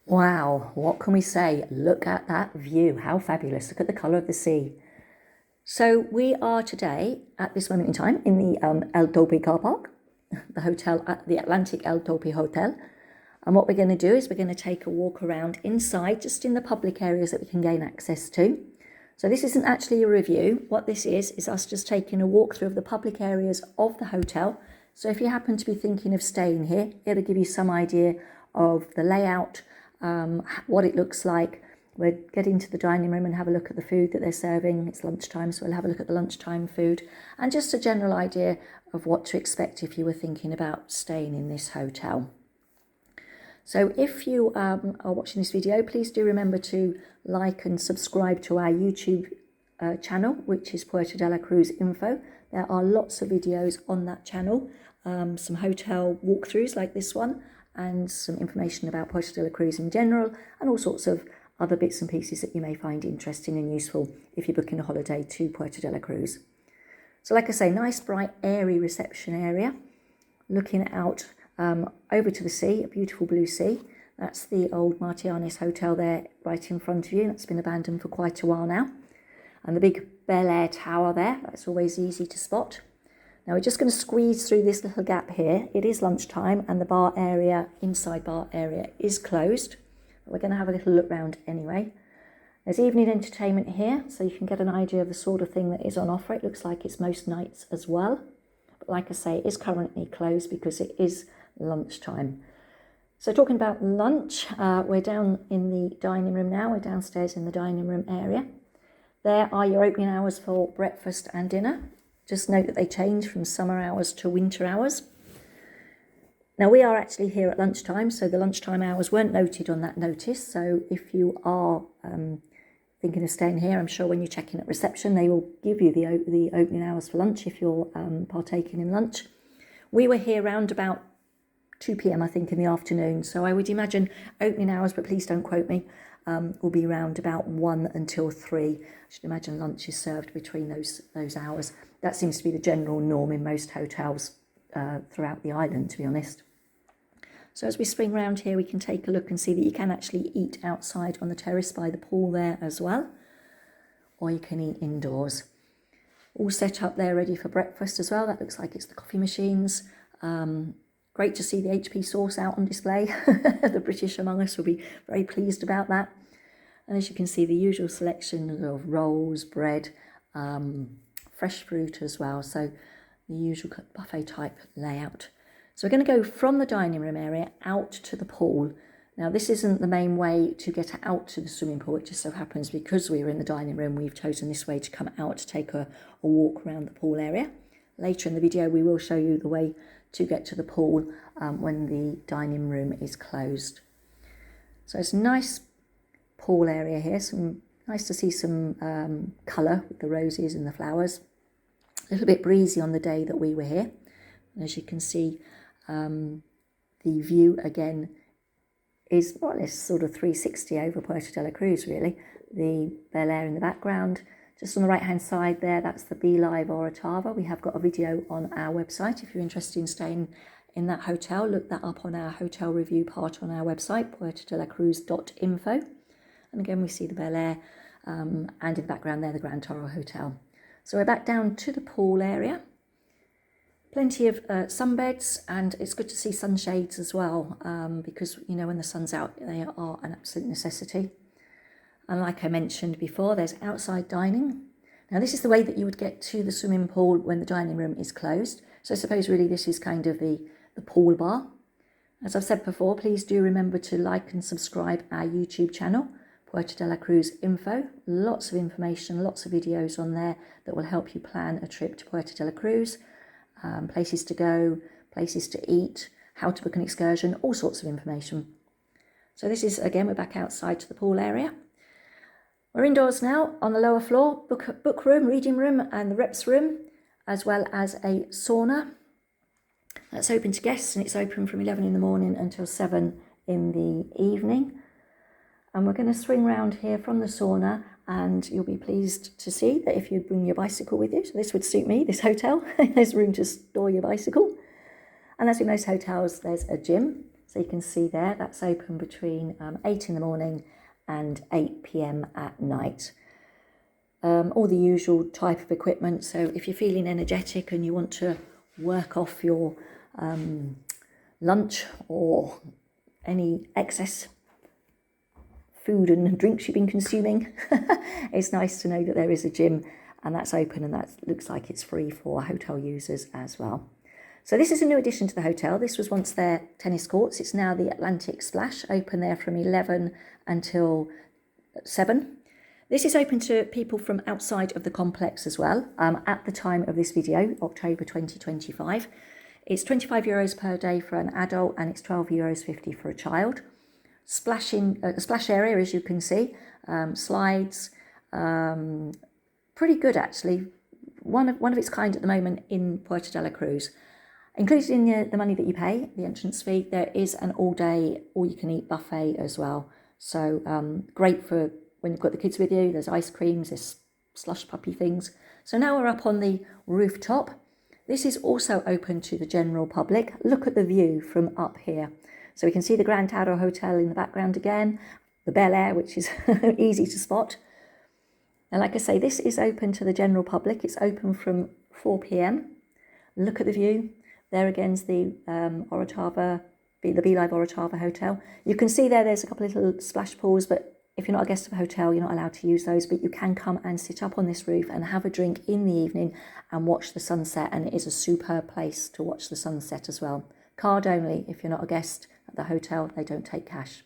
Wow, what can we say? Look at that view. How fabulous. Look at the colour of the sea. So we are today, at this moment in time, in the El Tope car park, the hotel at the Atlantic El Tope Hotel. And what we're going to do is we're going to take a walk around inside, just in the public areas that we can gain access to. So this isn't actually a review. What this is us just taking a walk through of the public areas of the hotel. So if you happen to be thinking of staying here, it'll give you some idea of the layout, what it looks like. We'll get into the dining room and have a look at the food that they're serving. It's lunchtime, so we'll have a look at the lunchtime food and just a general idea of what to expect if you were thinking about staying in this hotel. So if you are watching this video, please do remember to like and subscribe to our YouTube channel, which is Puerto de la Cruz Info. There are lots of videos on that channel, some hotel walkthroughs like this one, and some information about Puerto de la Cruz in general, and all sorts of other bits and pieces that you may find interesting and useful if you're booking a holiday to Puerto de la Cruz. So like I say, nice, bright, airy reception area, looking out over to the sea, a beautiful blue sea. That's the old Martianes Hotel there right in front of you. That's been abandoned for quite a while now. And the big Bel Air Tower there, that's always easy to spot. Now we're just going to squeeze through this little gap here. It is lunchtime and the bar area, inside bar area, is closed. But we're going to have a little look round anyway. There's evening entertainment here, so you can get an idea of the sort of thing that is on offer. It looks like it's most nights as well. But like I say, it is currently closed because it is lunchtime. So talking about lunch, we're down in the dining room now. We're downstairs in the dining room area. There are your opening hours for breakfast and dinner. Just note that they change from summer hours to winter hours. Now we are actually here at lunchtime, so the lunchtime hours weren't noted on that notice. So if you are thinking of staying here, I'm sure when you check in at reception, they will give you the opening hours for lunch if you're partaking in lunch. We were here round about 2 p.m, I think, in the afternoon. So I would imagine opening hours, but please don't quote me, will be round about 1 until 3. I should imagine lunch is served between those hours. That seems to be the general norm in most hotels throughout the island, to be honest. So as we swing round here, we can take a look and see that you can actually eat outside on the terrace by the pool there as well, or you can eat indoors. All set up there ready for breakfast as well. That looks like it's the coffee machines. Great to see the HP sauce out on display. The British among us will be very pleased about that. And as you can see, the usual selection of rolls, bread, fresh fruit as well. So the usual buffet type layout. So we're going to go from the dining room area out to the pool. Now this isn't the main way to get out to the swimming pool. It just so happens because we were in the dining room, we've chosen this way to come out to take a walk around the pool area. Later in the video, we will show you the way to get to the pool when the dining room is closed. So it's a nice pool area here. Nice to see some colour with the roses and the flowers. A little bit breezy on the day that we were here. And as you can see, the view again is more or less sort of 360 over Puerto de la Cruz, really. The Bel Air in the background. Just on the right hand side there, that's the Be Live Orotava. We have got a video on our website. If you're interested in staying in that hotel, look that up on our hotel review part on our website, puertodelacruz.info. And again, we see the Bel Air and in the background there, the Grand Toro Hotel. So we're back down to the pool area. Plenty of sunbeds, and it's good to see sunshades as well because, you know, when the sun's out, they are an absolute necessity. And like I mentioned before, there's outside dining. Now this is the way that you would get to the swimming pool when the dining room is closed. So I suppose really this is kind of the pool bar. As I've said before, please do remember to like and subscribe our YouTube channel, Puerto de la Cruz Info. Lots of information, lots of videos on there that will help you plan a trip to Puerto de la Cruz. Places to go, places to eat, how to book an excursion, all sorts of information. So this is, again, we're back outside to the pool area. We're indoors now on the lower floor, book room, reading room and the reps room, as well as a sauna. That's open to guests and it's open from 11 in the morning until 7 in the evening. And we're going to swing round here from the sauna, and you'll be pleased to see that if you bring your bicycle with you, so this would suit me, this hotel, there's room to store your bicycle. And as in most hotels, there's a gym. So you can see there, that's open between 8 in the morning and 8 p.m. at night. All the usual type of equipment. So if you're feeling energetic and you want to work off your lunch or any excess food and drinks you've been consuming, it's nice to know that there is a gym and that's open, and that looks like it's free for hotel users as well. So this is a new addition to the hotel. This was once their tennis courts. It's now the Atlantic Splash, open there from 11 until 7. This is open to people from outside of the complex as well. At the time of this video, October 2025, it's €25 per day for an adult, and it's €12.50 for a child. Splash area, as you can see, slides, pretty good actually. One of its kind at the moment in Puerto de la Cruz. Included in the money that you pay, the entrance fee, there is an all-day, all-you-can-eat buffet as well. So great for when you've got the kids with you. There's ice creams, there's slush puppy things. So now we're up on the rooftop. This is also open to the general public. Look at the view from up here. So we can see the Grand Tower Hotel in the background again, the Bel Air, which is easy to spot. And like I say, this is open to the general public. It's open from 4 p.m. Look at the view. There again's the Orotava, the Beelive Orotava Hotel. You can see there's a couple of little splash pools, but if you're not a guest of a hotel, you're not allowed to use those, but you can come and sit up on this roof and have a drink in the evening and watch the sunset, and it is a superb place to watch the sunset as well. Card only if you're not a guest at the hotel, they don't take cash.